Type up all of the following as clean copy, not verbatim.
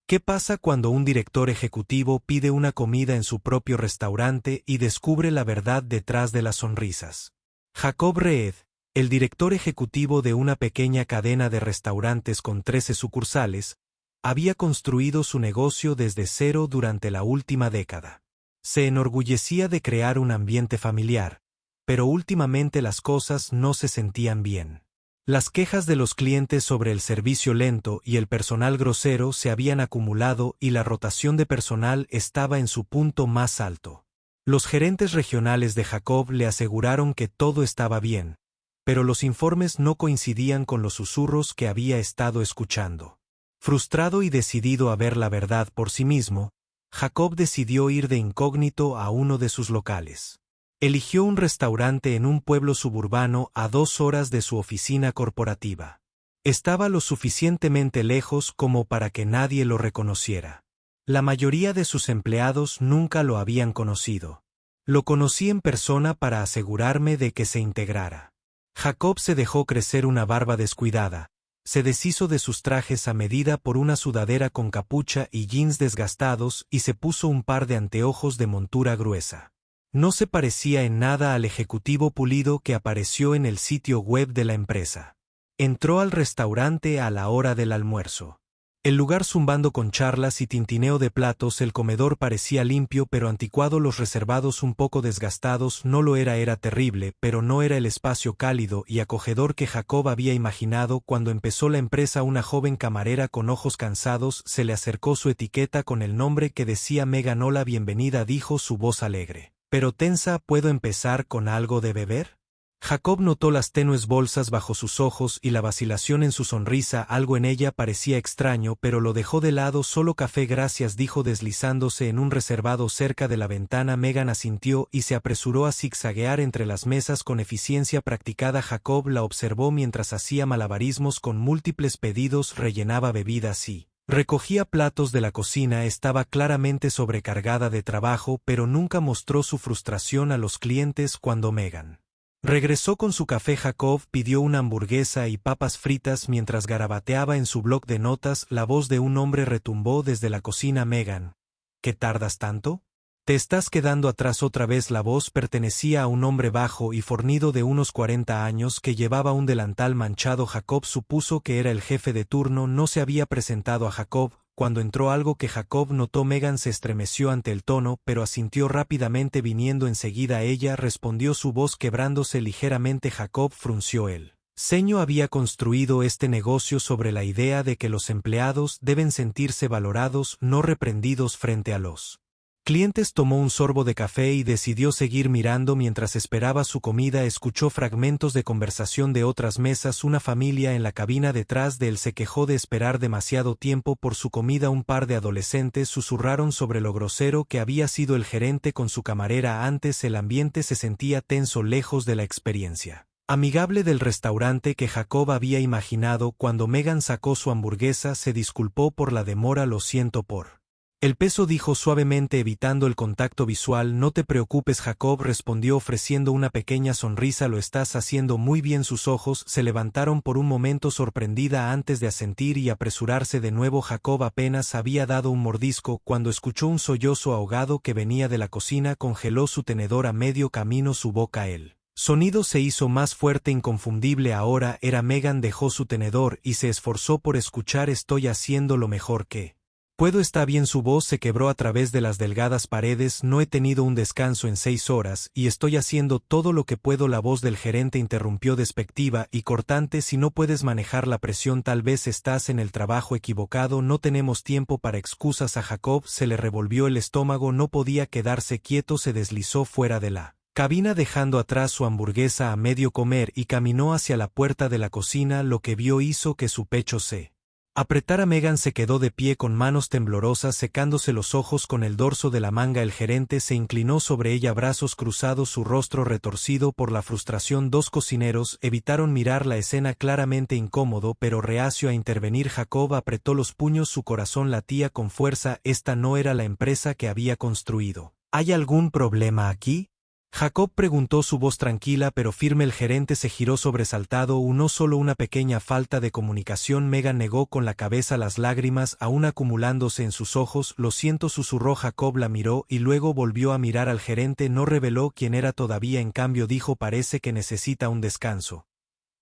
¿Qué pasa cuando un director ejecutivo pide una comida en su propio restaurante y descubre la verdad detrás de las sonrisas? Jacob Reed, el director ejecutivo de una pequeña cadena de restaurantes con 13 sucursales, había construido su negocio desde cero durante la última década. Se enorgullecía de crear un ambiente familiar, pero últimamente las cosas no se sentían bien. Las quejas de los clientes sobre el servicio lento y el personal grosero se habían acumulado y la rotación de personal estaba en su punto más alto. Los gerentes regionales de Jacob le aseguraron que todo estaba bien, pero los informes no coincidían con los susurros que había estado escuchando. Frustrado y decidido a ver la verdad por sí mismo, Jacob decidió ir de incógnito a uno de sus locales. Eligió un restaurante en un pueblo suburbano a 2 horas de su oficina corporativa. Estaba lo suficientemente lejos como para que nadie lo reconociera. La mayoría de sus empleados nunca lo habían conocido. Lo conocí en persona para asegurarme de que se integrara. Jacob se dejó crecer una barba descuidada, se deshizo de sus trajes a medida por una sudadera con capucha y jeans desgastados y se puso un par de anteojos de montura gruesa. No se parecía en nada al ejecutivo pulido que apareció en el sitio web de la empresa. Entró al restaurante a la hora del almuerzo. El lugar zumbando con charlas y tintineo de platos, el comedor parecía limpio pero anticuado, los reservados un poco desgastados, no lo era terrible, pero no era el espacio cálido y acogedor que Jacob había imaginado cuando empezó la empresa. Una joven camarera con ojos cansados se le acercó su etiqueta con el nombre que decía Megan. Hola, bienvenida, dijo su voz alegre. Pero tensa, ¿puedo empezar con algo de beber? Jacob notó las tenues bolsas bajo sus ojos y la vacilación en su sonrisa. Algo en ella parecía extraño, pero lo dejó de lado. Solo café, gracias, dijo deslizándose en un reservado cerca de la ventana. Megan asintió y se apresuró a zigzaguear entre las mesas con eficiencia practicada. Jacob la observó mientras hacía malabarismos con múltiples pedidos, rellenaba bebidas y recogía platos de la cocina. Estaba claramente sobrecargada de trabajo, pero nunca mostró su frustración a los clientes. Cuando Megan regresó con su café, Jacob pidió una hamburguesa y papas fritas mientras garabateaba en su bloc de notas. La voz de un hombre retumbó desde la cocina. Megan, ¿qué tardas tanto? ¿Te estás quedando atrás otra vez? La voz pertenecía a un hombre bajo y fornido de unos 40 años que llevaba un delantal manchado. Jacob supuso que era el jefe de turno. No se había presentado a Jacob. Cuando entró, algo que Jacob notó. Megan se estremeció ante el tono, pero asintió rápidamente. Viniendo enseguida a ella, respondió, su voz quebrándose ligeramente. Jacob frunció el ceño. Había construido este negocio sobre la idea de que los empleados deben sentirse valorados, no reprendidos frente a los clientes. Tomó un sorbo de café y decidió seguir mirando mientras esperaba su comida. Escuchó fragmentos de conversación de otras mesas. Una familia en la cabina detrás de él se quejó de esperar demasiado tiempo por su comida. Un par de adolescentes susurraron sobre lo grosero que había sido el gerente con su camarera antes. El ambiente se sentía tenso, lejos de la experiencia amigable del restaurante que Jacob había imaginado. Cuando Megan sacó su hamburguesa, se disculpó por la demora. Lo siento por el peso, dijo suavemente, evitando el contacto visual. No te preocupes, Jacob respondió ofreciendo una pequeña sonrisa. Lo estás haciendo muy bien. Sus ojos se levantaron por un momento sorprendida antes de asentir y apresurarse de nuevo. Jacob apenas había dado un mordisco cuando escuchó un sollozo ahogado que venía de la cocina. Congeló su tenedor a medio camino su boca. El sonido se hizo más fuerte, inconfundible. Ahora era Megan. Dejó su tenedor y se esforzó por escuchar. Estoy haciendo lo mejor que puedo. Está bien. Su voz se quebró a través de las delgadas paredes. No he tenido un descanso en 6 horas y estoy haciendo todo lo que puedo. La voz del gerente interrumpió despectiva y cortante. Si no puedes manejar la presión, tal vez estás en el trabajo equivocado. No tenemos tiempo para excusas. A Jacob se le revolvió el estómago. No podía quedarse quieto. Se deslizó fuera de la cabina dejando atrás su hamburguesa a medio comer y caminó hacia la puerta de la cocina. Lo que vio hizo que su pecho se apretara. Megan se quedó de pie con manos temblorosas, secándose los ojos con el dorso de la manga. El gerente se inclinó sobre ella, brazos cruzados, su rostro retorcido por la frustración. 2 cocineros evitaron mirar la escena, claramente incómodo pero reacio a intervenir. Jacob apretó los puños, su corazón latía con fuerza. Esta no era la empresa que había construido. ¿Hay algún problema aquí? Jacob preguntó, su voz tranquila pero firme. El gerente se giró sobresaltado. No solo una pequeña falta de comunicación. Megan negó con la cabeza, las lágrimas aún acumulándose en sus ojos. Lo siento, susurró. Jacob la miró y luego volvió a mirar al gerente. No reveló quién era todavía. En cambio dijo, parece que necesita un descanso.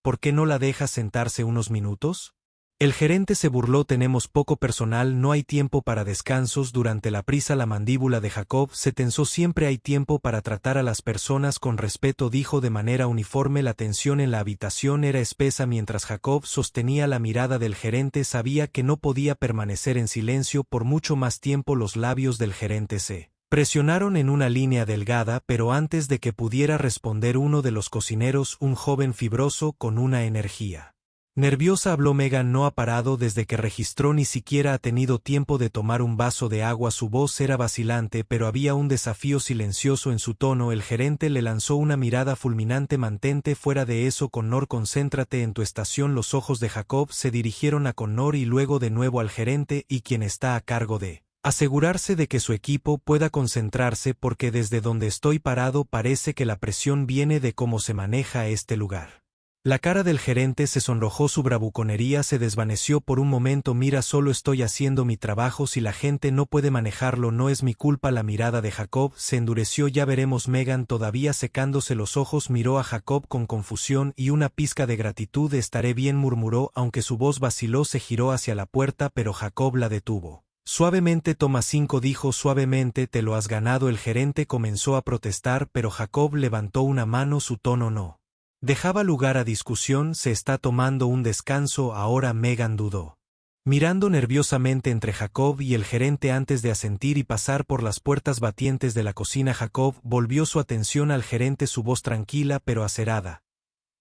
¿Por qué no la dejas sentarse unos minutos? El gerente se burló, tenemos poco personal, no hay tiempo para descansos. Durante la prisa la mandíbula de Jacob se tensó. Siempre hay tiempo para tratar a las personas con respeto, dijo de manera uniforme. La tensión en la habitación era espesa mientras Jacob sostenía la mirada del gerente. Sabía que no podía permanecer en silencio por mucho más tiempo. Los labios del gerente se presionaron en una línea delgada, pero antes de que pudiera responder, uno de los cocineros, un joven fibroso con una energía nerviosa, habló. Megan no ha parado desde que registró, ni siquiera ha tenido tiempo de tomar un vaso de agua. Su voz era vacilante, pero había un desafío silencioso en su tono. El gerente le lanzó una mirada fulminante. Mantente fuera de eso, Connor, concéntrate en tu estación. Los ojos de Jacob se dirigieron a Connor y luego de nuevo al gerente, y quien está a cargo de asegurarse de que su equipo pueda concentrarse, porque desde donde estoy parado parece que la presión viene de cómo se maneja este lugar. La cara del gerente se sonrojó, su bravuconería se desvaneció por un momento. Mira, solo estoy haciendo mi trabajo. Si la gente no puede manejarlo, no es mi culpa. La mirada de Jacob se endureció. Ya veremos. Megan, todavía secándose los ojos, miró a Jacob con confusión y una pizca de gratitud. Estaré bien, murmuró, aunque su voz vaciló. Se giró hacia la puerta, pero Jacob la detuvo. Suavemente, toma 5, dijo suavemente, te lo has ganado. El gerente comenzó a protestar, pero Jacob levantó una mano. Su tono no dejaba lugar a discusión. Se está tomando un descanso ahora. Megan dudó, mirando nerviosamente entre Jacob y el gerente antes de asentir y pasar por las puertas batientes de la cocina. Jacob volvió su atención al gerente, su voz tranquila pero acerada.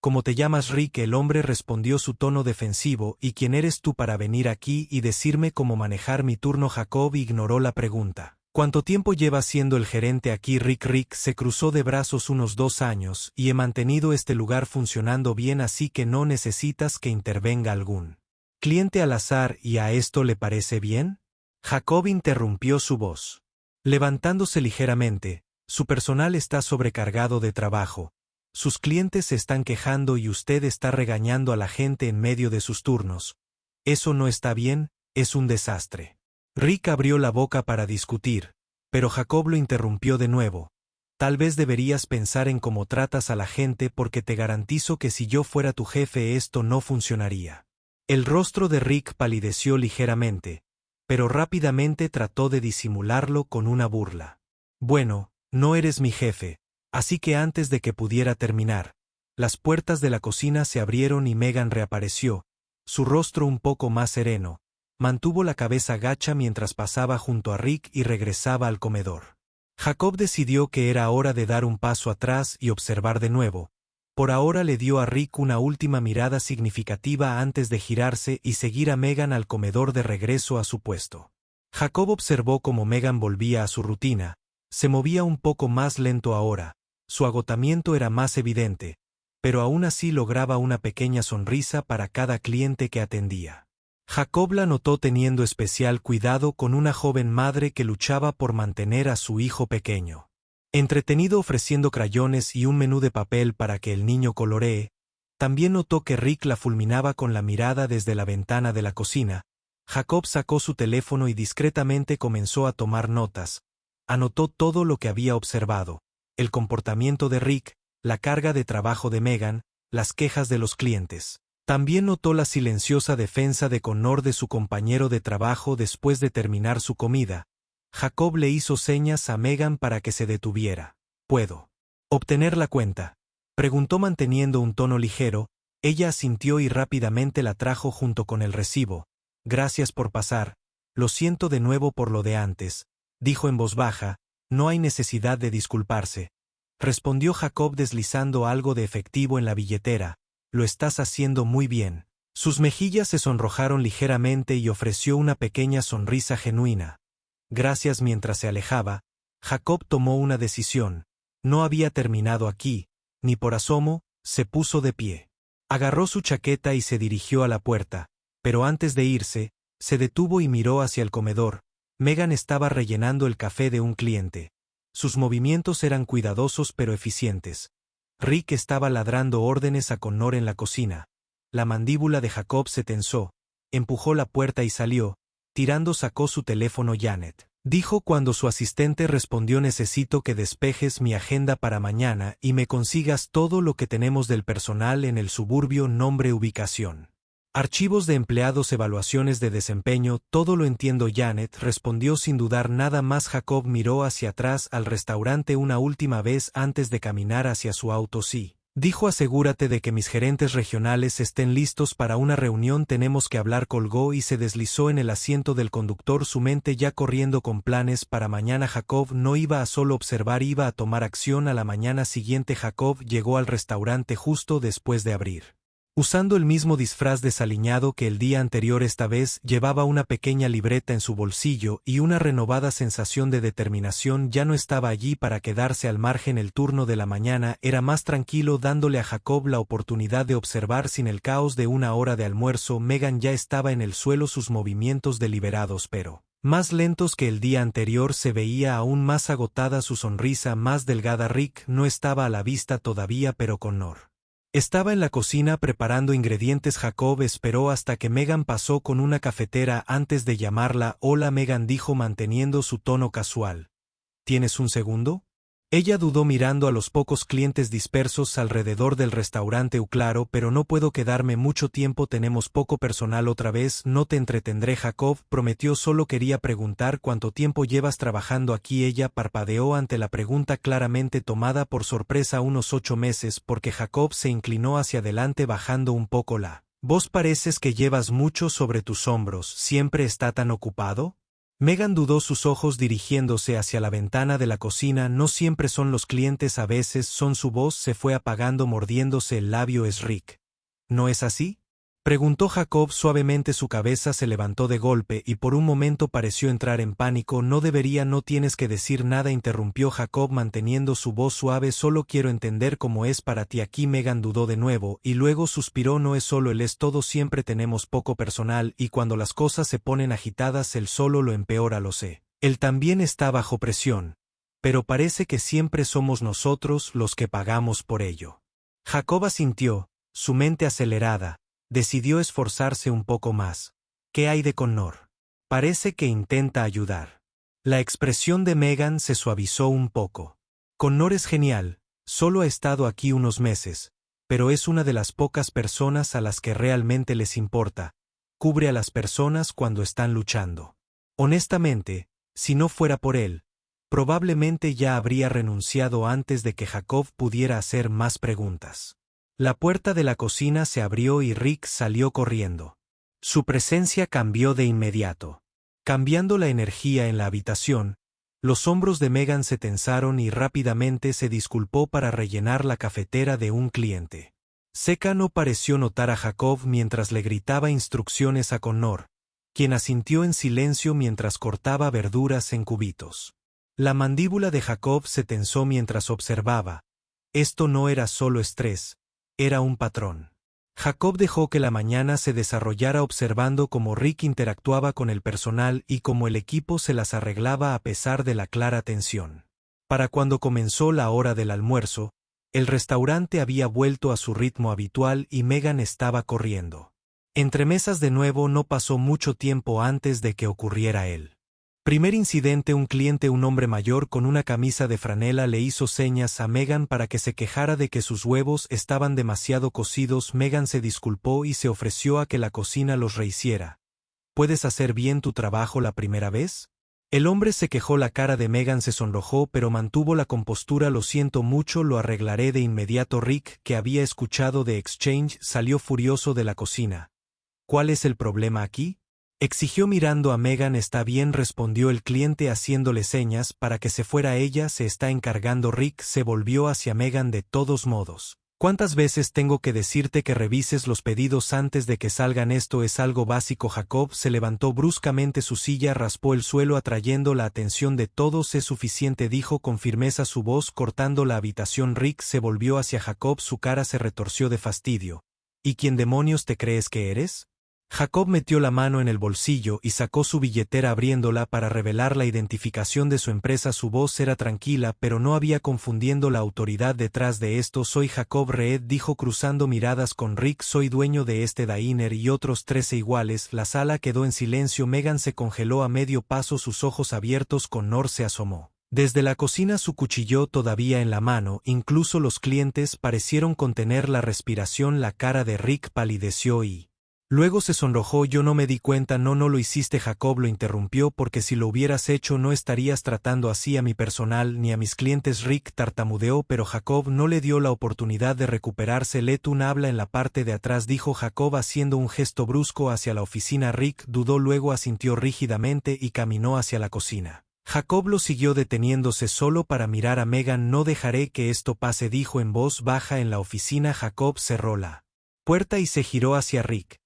¿Cómo te llamas, Rick? El hombre respondió, su tono defensivo. ¿Y quién eres tú para venir aquí y decirme cómo manejar mi turno? Jacob ignoró la pregunta. ¿Cuánto tiempo lleva siendo el gerente aquí, Rick? Rick se cruzó de brazos. Unos 2 años, y he mantenido este lugar funcionando bien, así que no necesitas que intervenga algún cliente al azar. ¿Y a esto le parece bien? Jacob interrumpió su voz, levantándose ligeramente. Su personal está sobrecargado de trabajo. Sus clientes se están quejando y usted está regañando a la gente en medio de sus turnos. Eso no está bien, es un desastre. Rick abrió la boca para discutir, pero Jacob lo interrumpió de nuevo. Tal vez deberías pensar en cómo tratas a la gente, porque te garantizo que si yo fuera tu jefe esto no funcionaría. El rostro de Rick palideció ligeramente, pero rápidamente trató de disimularlo con una burla. Bueno, no eres mi jefe, así que antes de que pudiera terminar, las puertas de la cocina se abrieron y Megan reapareció, su rostro un poco más sereno. Mantuvo la cabeza gacha mientras pasaba junto a Rick y regresaba al comedor. Jacob decidió que era hora de dar un paso atrás y observar de nuevo. Por ahora le dio a Rick una última mirada significativa antes de girarse y seguir a Megan al comedor de regreso a su puesto. Jacob observó cómo Megan volvía a su rutina. Se movía un poco más lento ahora. Su agotamiento era más evidente, pero aún así lograba una pequeña sonrisa para cada cliente que atendía. Jacob la notó teniendo especial cuidado con una joven madre que luchaba por mantener a su hijo pequeño entretenido, ofreciendo crayones y un menú de papel para que el niño coloree. También notó que Rick la fulminaba con la mirada desde la ventana de la cocina. Jacob sacó su teléfono y discretamente comenzó a tomar notas. Anotó todo lo que había observado: el comportamiento de Rick, la carga de trabajo de Megan, las quejas de los clientes. También notó la silenciosa defensa de Connor de su compañero de trabajo después de terminar su comida. Jacob le hizo señas a Megan para que se detuviera. ¿Puedo obtener la cuenta?, preguntó manteniendo un tono ligero. Ella asintió y rápidamente la trajo junto con el recibo. Gracias por pasar. Lo siento de nuevo por lo de antes, dijo en voz baja. No hay necesidad de disculparse, respondió Jacob deslizando algo de efectivo en la billetera. Lo estás haciendo muy bien. Sus mejillas se sonrojaron ligeramente y ofreció una pequeña sonrisa genuina. Gracias. Mientras se alejaba, Jacob tomó una decisión. No había terminado aquí, ni por asomo. Se puso de pie. Agarró su chaqueta y se dirigió a la puerta, pero antes de irse, se detuvo y miró hacia el comedor. Megan estaba rellenando el café de un cliente. Sus movimientos eran cuidadosos pero eficientes. Rick estaba ladrando órdenes a Connor en la cocina. La mandíbula de Jacob se tensó, empujó la puerta y salió. Tirando sacó su teléfono. Janet dijo cuando su asistente respondió: necesito que despejes mi agenda para mañana y me consigas todo lo que tenemos del personal en el suburbio, nombre, ubicación. Archivos de empleados, evaluaciones de desempeño, todo lo entiendo. Janet respondió sin dudar nada más. Jacob miró hacia atrás al restaurante una última vez antes de caminar hacia su auto. Sí, dijo, asegúrate de que mis gerentes regionales estén listos para una reunión, tenemos que hablar. Colgó y se deslizó en el asiento del conductor, su mente ya corriendo con planes para mañana. Jacob no iba a solo observar, iba a tomar acción. A la mañana siguiente Jacob llegó al restaurante justo después de abrir. Usando el mismo disfraz desaliñado que el día anterior, esta vez llevaba una pequeña libreta en su bolsillo y una renovada sensación de determinación. Ya no estaba allí para quedarse al margen. El turno de la mañana era más tranquilo, dándole a Jacob la oportunidad de observar sin el caos de una hora de almuerzo. Megan ya estaba en el suelo, sus movimientos deliberados pero más lentos que el día anterior. Se veía aún más agotada, su sonrisa más delgada. Rick no estaba a la vista todavía, pero Connor estaba en la cocina preparando ingredientes. Jacob esperó hasta que Megan pasó con una cafetera antes de llamarla. Hola, Megan, dijo manteniendo su tono casual. ¿Tienes un segundo? Ella dudó mirando a los pocos clientes dispersos alrededor del restaurante. Claro, pero no puedo quedarme mucho tiempo, tenemos poco personal. Otra vez, no te entretendré, Jacob prometió, solo quería preguntar cuánto tiempo llevas trabajando aquí. Ella parpadeó ante la pregunta, claramente tomada por sorpresa. Unos 8 meses, porque Jacob se inclinó hacia adelante bajando un poco la voz. Pareces que llevas mucho sobre tus hombros, ¿siempre está tan ocupado? Megan dudó, sus ojos dirigiéndose hacia la ventana de la cocina. No siempre son los clientes, a veces son. Su voz se fue apagando mordiéndose el labio. ¿Es Rick? ¿No es así?, preguntó Jacob suavemente. Su cabeza se levantó de golpe y por un momento pareció entrar en pánico. No debería, no tienes que decir nada, interrumpió Jacob manteniendo su voz suave, solo quiero entender cómo es para ti aquí. Megan dudó de nuevo y luego suspiró. No es solo él, es todo, siempre tenemos poco personal y cuando las cosas se ponen agitadas él solo lo empeora, lo sé. Él también está bajo presión, pero parece que siempre somos nosotros los que pagamos por ello. Jacob asintió, su mente acelerada. Decidió esforzarse un poco más. ¿Qué hay de Connor? Parece que intenta ayudar. La expresión de Megan se suavizó un poco. Connor es genial, solo ha estado aquí unos meses, pero es una de las pocas personas a las que realmente les importa. Cubre a las personas cuando están luchando. Honestamente, si no fuera por él, probablemente ya habría renunciado antes de que Jacob pudiera hacer más preguntas. La puerta de la cocina se abrió y Rick salió corriendo. Su presencia cambió de inmediato, cambiando la energía en la habitación. Los hombros de Megan se tensaron y rápidamente se disculpó para rellenar la cafetera de un cliente. Seca no pareció notar a Jacob mientras le gritaba instrucciones a Connor, quien asintió en silencio mientras cortaba verduras en cubitos. La mandíbula de Jacob se tensó mientras observaba. Esto no era solo estrés. Era un patrón. Jacob dejó que la mañana se desarrollara observando cómo Rick interactuaba con el personal y cómo el equipo se las arreglaba a pesar de la clara tensión. Para cuando comenzó la hora del almuerzo, el restaurante había vuelto a su ritmo habitual y Megan estaba corriendo entre mesas de nuevo. No pasó mucho tiempo antes de que ocurriera el primer incidente. Un cliente, un hombre mayor con una camisa de franela, le hizo señas a Megan para que se quejara de que sus huevos estaban demasiado cocidos. Megan se disculpó y se ofreció a que la cocina los rehiciera. ¿Puedes hacer bien tu trabajo la primera vez? El hombre se quejó. La cara de Megan se sonrojó pero mantuvo la compostura. Lo siento mucho, lo arreglaré de inmediato. Rick, que había escuchado de Exchange, salió furioso de la cocina. ¿Cuál es el problema aquí?, exigió mirando a Megan. Está bien, respondió el cliente haciéndole señas para que se fuera. Ella se está encargando. Rick se volvió hacia Megan. De todos modos, ¿cuántas veces tengo que decirte que revises los pedidos antes de que salgan? Esto es algo básico. Jacob se levantó bruscamente, su silla raspó el suelo atrayendo la atención de todos. Es suficiente, dijo con firmeza, su voz cortando la habitación. Rick se volvió hacia Jacob, su cara se retorció de fastidio. ¿Y quién demonios te crees que eres? Jacob metió la mano en el bolsillo y sacó su billetera abriéndola para revelar la identificación de su empresa. Su voz era tranquila, pero no había confundiendo la autoridad detrás de esto. Soy Jacob Reed, dijo cruzando miradas con Rick. Soy dueño de este diner y otros 13 iguales. La sala quedó en silencio. Megan se congeló a medio paso, sus ojos abiertos. Connor se asomó desde la cocina, su cuchillo todavía en la mano. Incluso los clientes parecieron contener la respiración. La cara de Rick palideció y luego se sonrojó. Yo no me di cuenta. No lo hiciste. Jacob lo interrumpió, porque si lo hubieras hecho no estarías tratando así a mi personal ni a mis clientes. Rick tartamudeó, pero Jacob no le dio la oportunidad de recuperarse. Letun habla en la parte de atrás, dijo Jacob haciendo un gesto brusco hacia la oficina. Rick dudó, luego asintió rígidamente y caminó hacia la cocina. Jacob lo siguió deteniéndose solo para mirar a Megan. No dejaré que esto pase, dijo en voz baja en la oficina. Jacob cerró la puerta y se giró hacia Rick.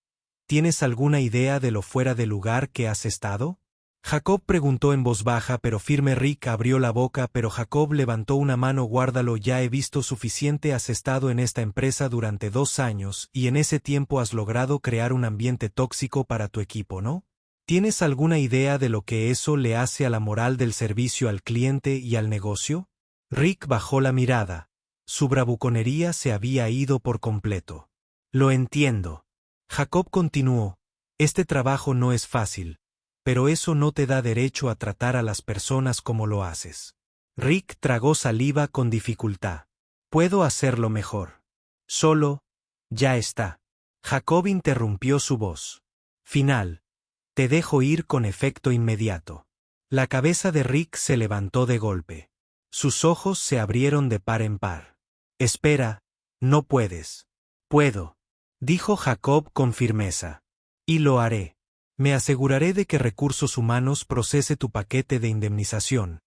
¿Tienes alguna idea de lo fuera de lugar que has estado? Jacob preguntó en voz baja pero firme. Rick abrió la boca, pero Jacob levantó una mano. Guárdalo, ya he visto suficiente. Has estado en esta empresa durante 2 años, y en ese tiempo has logrado crear un ambiente tóxico para tu equipo, ¿no? ¿Tienes alguna idea de lo que eso le hace a la moral del servicio al cliente y al negocio? Rick bajó la mirada. Su bravuconería se había ido por completo. Lo entiendo. Jacob continuó, este trabajo no es fácil, pero eso no te da derecho a tratar a las personas como lo haces. Rick tragó saliva con dificultad. Puedo hacerlo mejor. Solo, ya está. Jacob interrumpió su voz. Final. Te dejo ir con efecto inmediato. La cabeza de Rick se levantó de golpe. Sus ojos se abrieron de par en par. Espera, no puedes. Puedo, dijo Jacob con firmeza. Y lo haré. Me aseguraré de que Recursos Humanos procese tu paquete de indemnización.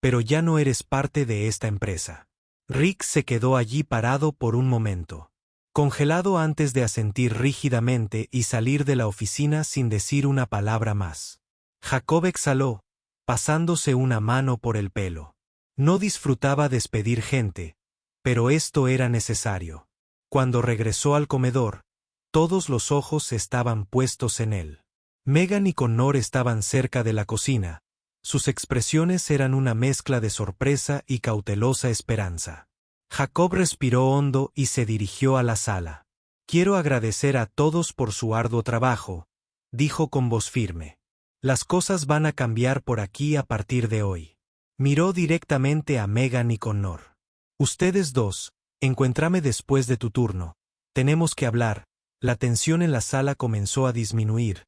Pero ya no eres parte de esta empresa. Rick se quedó allí parado por un momento, congelado antes de asentir rígidamente y salir de la oficina sin decir una palabra más. Jacob exhaló, pasándose una mano por el pelo. No disfrutaba despedir gente, pero esto era necesario. Cuando regresó al comedor, todos los ojos estaban puestos en él. Megan y Connor estaban cerca de la cocina. Sus expresiones eran una mezcla de sorpresa y cautelosa esperanza. Jacob respiró hondo y se dirigió a la sala. Quiero agradecer a todos por su arduo trabajo, dijo con voz firme. Las cosas van a cambiar por aquí a partir de hoy. Miró directamente a Megan y Connor. Ustedes dos, encuéntrame después de tu turno. Tenemos que hablar. La tensión en la sala comenzó a disminuir,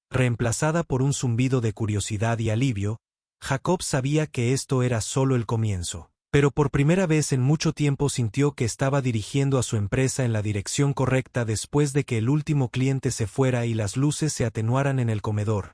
reemplazada por un zumbido de curiosidad y alivio. Jacob sabía que esto era solo el comienzo, pero por primera vez en mucho tiempo sintió que estaba dirigiendo a su empresa en la dirección correcta. Después de que el último cliente se fuera y las luces se atenuaran en el comedor,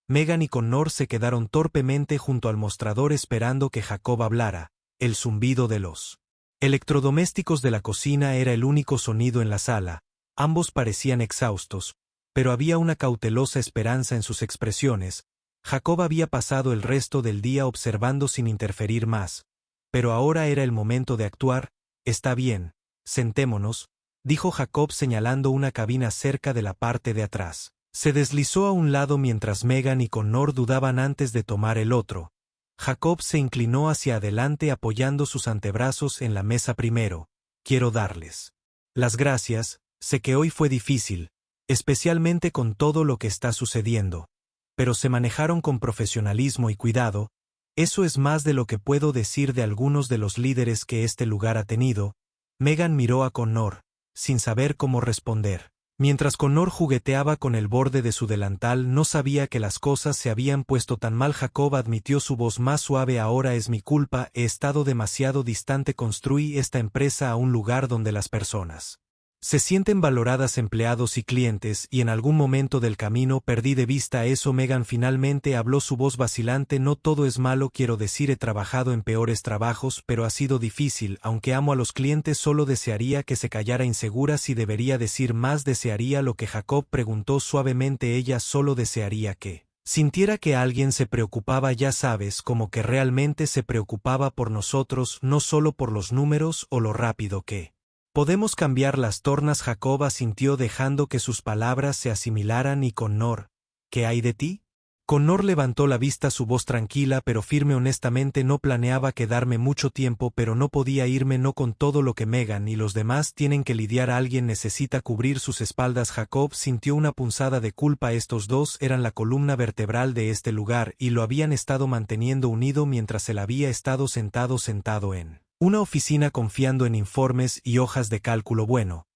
Megan y Connor se quedaron torpemente junto al mostrador esperando que Jacob hablara. El zumbido de los electrodomésticos de la cocina era el único sonido en la sala. Ambos parecían exhaustos, pero había una cautelosa esperanza en sus expresiones. Jacob había pasado el resto del día observando sin interferir más, pero ahora era el momento de actuar. Está bien, sentémonos, dijo Jacob señalando una cabina cerca de la parte de atrás. Se deslizó a un lado mientras Megan y Connor dudaban antes de tomar el otro. Jacob se inclinó hacia adelante apoyando sus antebrazos en la mesa. Primero, quiero darles las gracias. Sé que hoy fue difícil, especialmente con todo lo que está sucediendo, pero se manejaron con profesionalismo y cuidado. Eso es más de lo que puedo decir de algunos de los líderes que este lugar ha tenido. Megan miró a Connor, sin saber cómo responder. Mientras Connor jugueteaba con el borde de su delantal, no sabía que las cosas se habían puesto tan mal. Jacob admitió, su voz más suave, ahora es mi culpa, he estado demasiado distante. Construí esta empresa a un lugar donde las personas se sienten valoradas, empleados y clientes, y en algún momento del camino perdí de vista eso. Megan finalmente habló, su voz vacilante. No todo es malo, quiero decir, he trabajado en peores trabajos, pero ha sido difícil. Aunque amo a los clientes, solo desearía que se callara. Insegura si debería decir más. ¿Desearía lo que? Jacob preguntó suavemente. Ella solo desearía que sintiera que alguien se preocupaba, ya sabes, como que realmente se preocupaba por nosotros, no solo por los números o lo rápido que Podemos cambiar las tornas. Jacob asintió dejando que sus palabras se asimilaran y Connor, ¿qué hay de ti? Connor levantó la vista, su voz tranquila pero firme. Honestamente no planeaba quedarme mucho tiempo, pero no podía irme, no con todo lo que Megan y los demás tienen que lidiar. Alguien necesita cubrir sus espaldas. Jacob sintió una punzada de culpa. Estos dos eran la columna vertebral de este lugar y lo habían estado manteniendo unido mientras él había estado sentado en una oficina confiando en informes y hojas de cálculo. Bueno,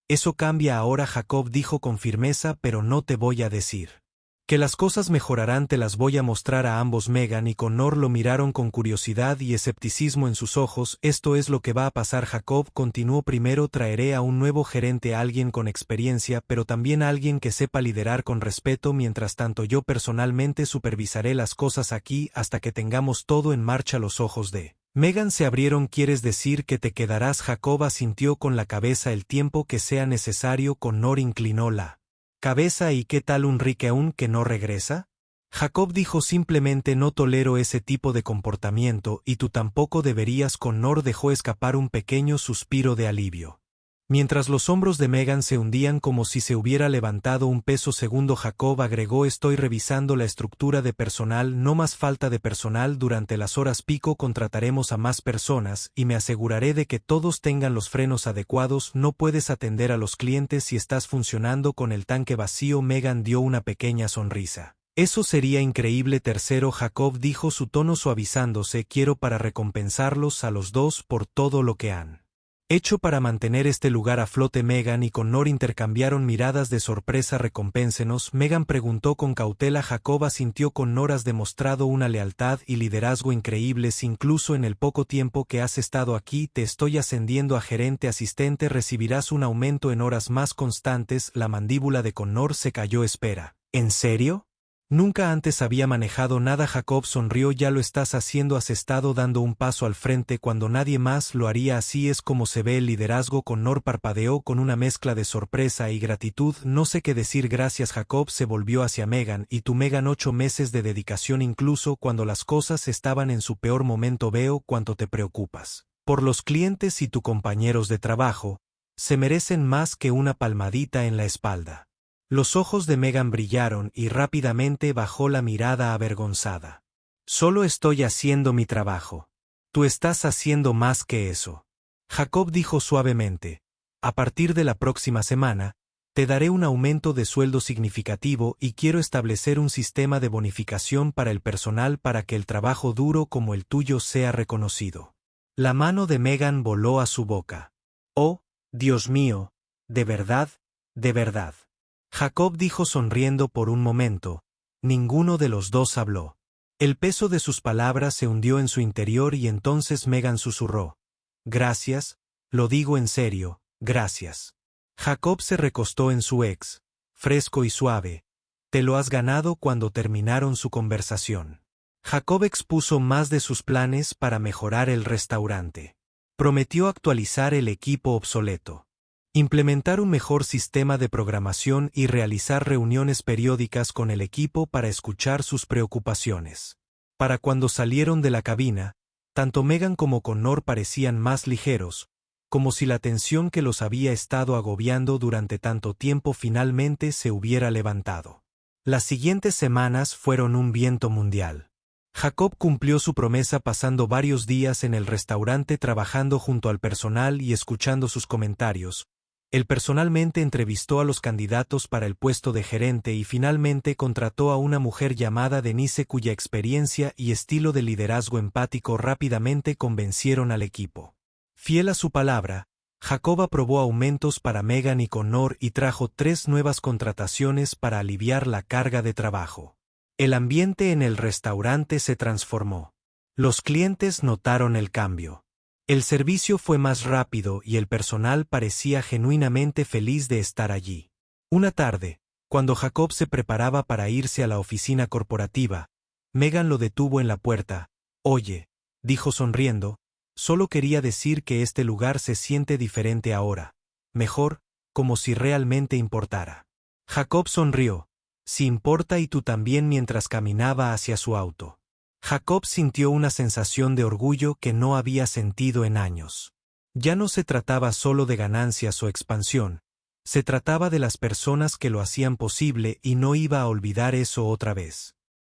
eso cambia ahora, Jacob dijo con firmeza, pero no te voy a decir que las cosas mejorarán, te las voy a mostrar a ambos. Megan y Connor lo miraron con curiosidad y escepticismo en sus ojos. Esto es lo que va a pasar, Jacob continuó. Primero traeré a un nuevo gerente, a alguien con experiencia, pero también a alguien que sepa liderar con respeto. Mientras tanto yo personalmente supervisaré las cosas aquí hasta que tengamos todo en marcha. Los ojos de Megan se abrieron. ¿Quieres decir que te quedarás? Jacob asintió con la cabeza. El tiempo que sea necesario. Connor inclinó la cabeza. ¿Y qué tal un Rick aún que no regresa? Jacob dijo simplemente no tolero ese tipo de comportamiento y tú tampoco deberías. Connor dejó escapar un pequeño suspiro de alivio, mientras los hombros de Megan se hundían como si se hubiera levantado un peso. Segundo, Jacob agregó, estoy revisando la estructura de personal, no más falta de personal. Durante las horas pico contrataremos a más personas y me aseguraré de que todos tengan los frenos adecuados. No puedes atender a los clientes si estás funcionando con el tanque vacío. Megan dio una pequeña sonrisa. Eso sería increíble. Tercero, Jacob dijo, su tono suavizándose, quiero para recompensarlos a los dos por todo lo que han hecho para mantener este lugar a flote. Megan y Connor intercambiaron miradas de sorpresa. Recompénsenos, Megan preguntó con cautela. Jacob asintió. Connor, has demostrado una lealtad y liderazgo increíbles incluso en el poco tiempo que has estado aquí. Te estoy ascendiendo a gerente asistente, recibirás un aumento en horas más constantes. La mandíbula de Connor se cayó. Espera, ¿en serio? Nunca antes había manejado nada. Jacob sonrió. Ya lo estás haciendo, has estado dando un paso al frente cuando nadie más lo haría. Así es como se ve el liderazgo. Connor parpadeó con una mezcla de sorpresa y gratitud. No sé qué decir. Gracias. Jacob se volvió hacia Megan. Y tú, Megan, 8 meses de dedicación incluso cuando las cosas estaban en su peor momento. Veo cuánto te preocupas por los clientes y tus compañeros de trabajo. Se merecen más que una palmadita en la espalda. Los ojos de Megan brillaron y rápidamente bajó la mirada avergonzada. Solo estoy haciendo mi trabajo. Tú estás haciendo más que eso. Jacob dijo suavemente, a partir de la próxima semana, te daré un aumento de sueldo significativo y quiero establecer un sistema de bonificación para el personal para que el trabajo duro como el tuyo sea reconocido. La mano de Megan voló a su boca. Oh, Dios mío, ¿de verdad? ¿De verdad? Jacob dijo sonriendo. Por un momento, ninguno de los dos habló. El peso de sus palabras se hundió en su interior y entonces Megan susurró. Gracias, lo digo en serio, gracias. Jacob se recostó en su ex, fresco y suave. Te lo has ganado. Cuando terminaron su conversación, Jacob expuso más de sus planes para mejorar el restaurante. Prometió actualizar el equipo obsoleto, implementar un mejor sistema de programación y realizar reuniones periódicas con el equipo para escuchar sus preocupaciones. Para cuando salieron de la cabina, tanto Megan como Connor parecían más ligeros, como si la tensión que los había estado agobiando durante tanto tiempo finalmente se hubiera levantado. Las siguientes semanas fueron un viento mundial. Jacob cumplió su promesa pasando varios días en el restaurante trabajando junto al personal y escuchando sus comentarios. Él personalmente entrevistó a los candidatos para el puesto de gerente y finalmente contrató a una mujer llamada Denise cuya experiencia y estilo de liderazgo empático rápidamente convencieron al equipo. Fiel a su palabra, Jacob aprobó aumentos para Megan y Connor y trajo 3 nuevas contrataciones para aliviar la carga de trabajo. El ambiente en el restaurante se transformó. Los clientes notaron el cambio. El servicio fue más rápido y el personal parecía genuinamente feliz de estar allí. Una tarde, cuando Jacob se preparaba para irse a la oficina corporativa, Megan lo detuvo en la puerta. Oye, dijo sonriendo, solo quería decir que este lugar se siente diferente ahora. Mejor, como si realmente importara. Jacob sonrió. Si importa y tú también mientras caminaba hacia su auto. Jacob sintió una sensación de orgullo que no había sentido en años. Ya no se trataba solo de ganancias o expansión, se trataba de las personas que lo hacían posible y no iba a olvidar eso otra vez.